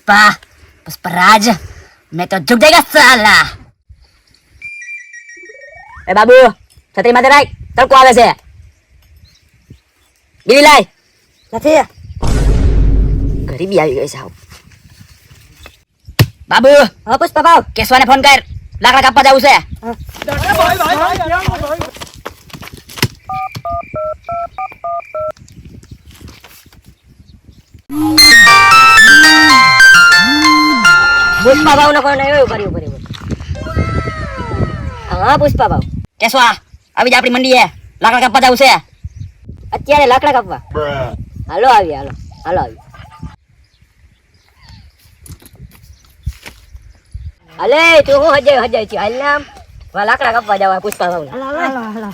पुष्पा पुष्पराज मैं तो झुक जाएगा साला। ए बाबू छतरी माथे राख, તડકો આવે છે. બીડી લાય. નથી, ગરીબી આવી ગઈ છે. બાબુ હા પુષ્પા ભાવ, કેશવાને ફોન કર, લાકડા કાપવા જવું છે. પુષ્પા ભાવ ને કોઈ એવું કર્યું. હા પુષ્પા ભાવ, કેશવા આવી જા, આપણી મંડી હે, લાકડા કાપવા જવું છે. અત્યારે લાકડા કાપવા? હાલો આવી, હાલો આવી. અલે તું હું હજાય છે, હાલ નામ લાકડા કાપવા જવા પુષ્પા ભાવ. હાલો.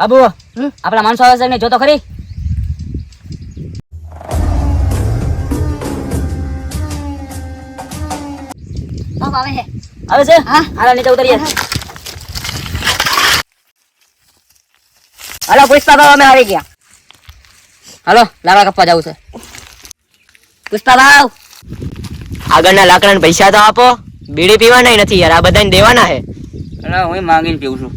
બાબુ આપણા માણસો આવે છે ને, જોતો ખરી. આવે છે. હા હાલો નીચે ઉતરીએ. હાલો પુષ્પા ભાવ અમે આવી ગયા. હાલો લાકડા કાપવા જવું છે. પુષ્પા ભાવ આગળના લાકડાના પૈસા તો આપો, બીડી પીવાના નથી યાર, આ બધાને દેવાના હે. અલા હું માંગીને પીઉં છું.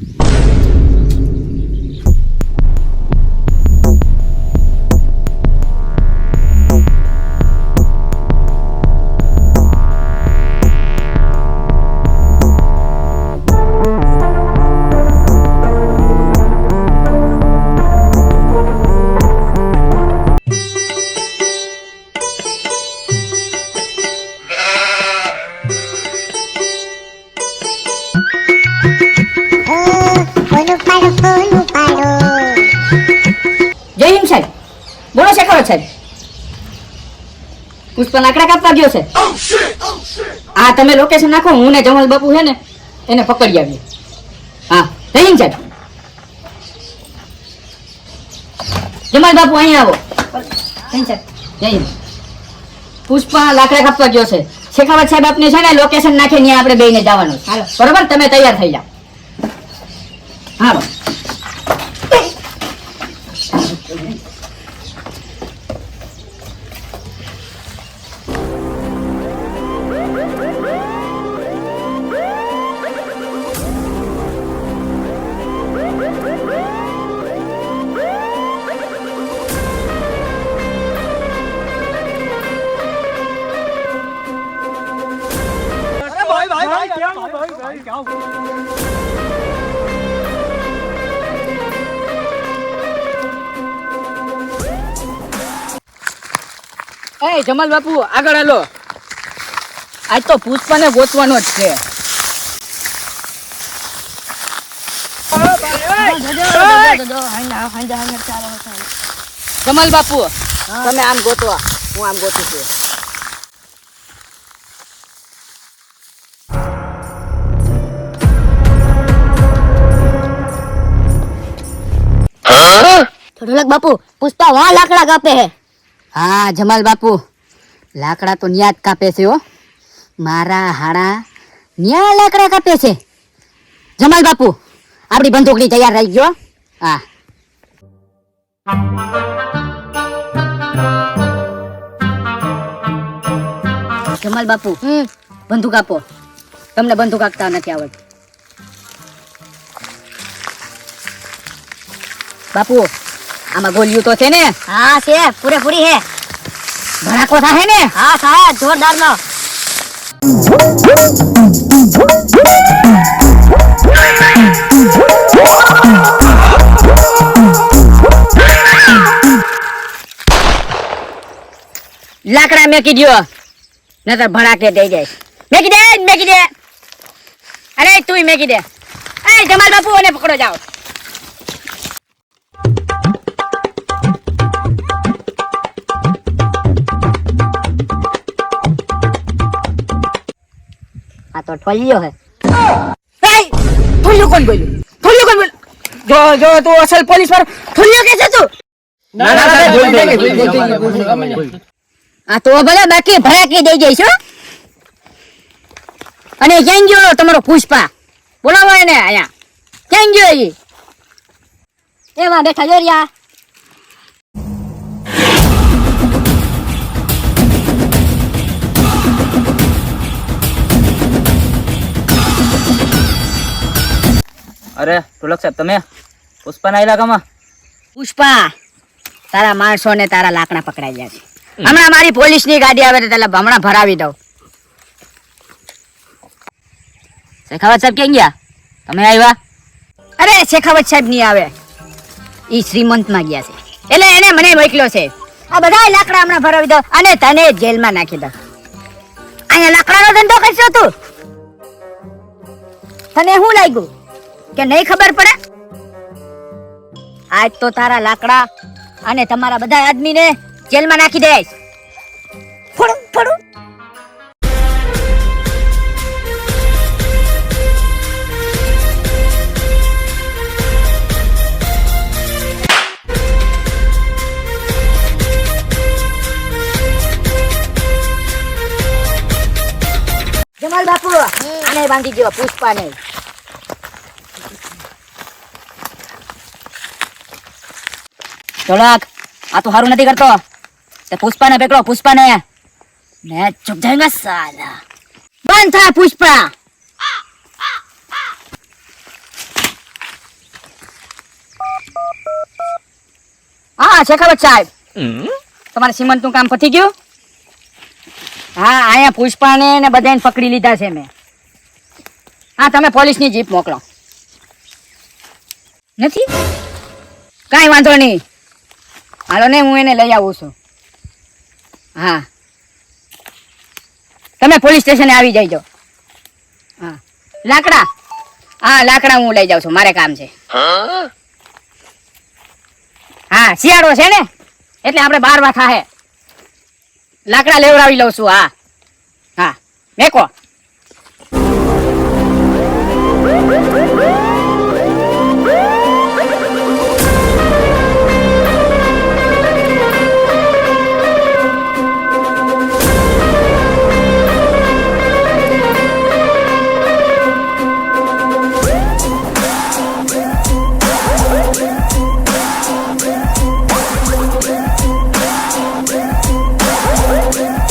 જય હિન્દ સાહેબ, બોલો શેખાવત સાહેબ. પુષ્પા લાકડા કાપવા ગયો છે. હા તમે લોકેશન નાખો, હું ને જમલ બાપુ છે ને એને પકડી આવીએ. હા જય હિન્દ સાહેબ. જમલ બાપુ અહીંયા આવો. જય હિન્દ. પુષ્પા લાકડા કાપવા ગયો છે. શેખાવત સાહેબ આપને છે ને લોકેશન નાખે, ત્યાં આપણે બેને જવાનું. હાલો બરોબર, તમે તૈયાર થઈ જાઓ. હાલો. એ જમાલ બાપુ આગળ હાલો, આજ તો પુષ્પાને ગોતવાનો જ છે. જમાલ બાપુ તમે આમ ગોતવા, હું આમ ગોતું છું. ઢોલક બાપુ પુષ્પા વહાં લાકડા કાપે હે. હા જમાલ બાપુ લાકડા તો ન્યા જ કાપે છે. હો મારા હાડા ન્યા લાકડા કાપે છે. જમાલ બાપુ આપણી બંદૂકની તૈયાર રહી ગયો. હા જમાલ બાપુ બંદૂક આપો, તમને બંદૂક આપતા નથી આવડતું. બાપુ આમાં ગોળીઓ તો છે ને? હા છે, પૂરેપૂરી હે. ભડાકો થાય ને? હા થાય જોરદાર નો. લાકડા મેકી દ્યો નતર ભડાકે દઈ જાય. મેકી દે. અરે તું મેકી દે. એ જમાલ બાપુ ને પકડો જાઓ. આ તો ઠોલિયો હે. એ થોડીઓ કોણ બોલ્યું? થોડીઓ કોણ બોલ્યું? જો તું અસલ પોલીસ વાળો થોડીઓ કે છે તું? આ તો ભલે બાકી ભરાકી દઈ જઈશ હો. અને ક્યાં ગયો તમારો પુષ્પા? બોલાવો એને અહીંયા. ક્યાં ગયો ઈ? એમાં બેઠા જોરિયા. અરે ઢોલક સાહેબ તમે પુષ્પાના ઇલાકામાં? પુષ્પા, તારા માણસો ને તારા લાકડા પકડાઈ ગયા છે. હમણાં મારી પોલીસની ગાડી આવે તો તારા હમણાં ભરાવી દઉં. શેખાવત સાહેબ ક્યાં ગયા? તમે આવ્યા? અરે શેખાવત સાહેબ નહીં આવે, ઈ શ્રીમંત માં ગયા છે, એટલે એને મને મોકલ્યો છે. આ બધા લાકડા હમણાં ભરાવી દો અને તને જેલમાં નાખી દો. અહીંયા લાકડાનો ધંધો કરશો તું? તને શું લાગ્યું કે નહીં ખબર પડે? આજ તો તારા લાકડા અને તમારા બધા આદમીને જેલમાં નાખી દઈશ. ફોડું ફોડું. જમાલ બાપુ આને બાંધી દો, પુષ્પાને. ઢોલક, આ તો હારું નથી કરતો. તે પુષ્પાને પકડો, પુષ્પાને. મેં ચૂપ જાયંગા સાલા. બંધ થા પુષ્પા. હા શેખાવત સાહેબ, તમારે સીમંતનું કામ પતી ગયું? હા, અહીંયા પુષ્પાને ને બધાને પકડી લીધા છે મેં. હા, તમે પોલીસની જીપ મોકલો. નથી? કાંઈ વાંધો નહીં, હાલો ને હું એને લઈ આવું છું. હા, તમે પોલીસ સ્ટેશને આવી જઈજો. હા, લાકડા? હા, લાકડા હું લઈ જાઉં છું, મારે કામ છે. હા, શિયાળો છે ને એટલે આપણે 12 વાગ્યા હે. લાકડા લેવડાવી લઉં છું. હા હા, મેકો.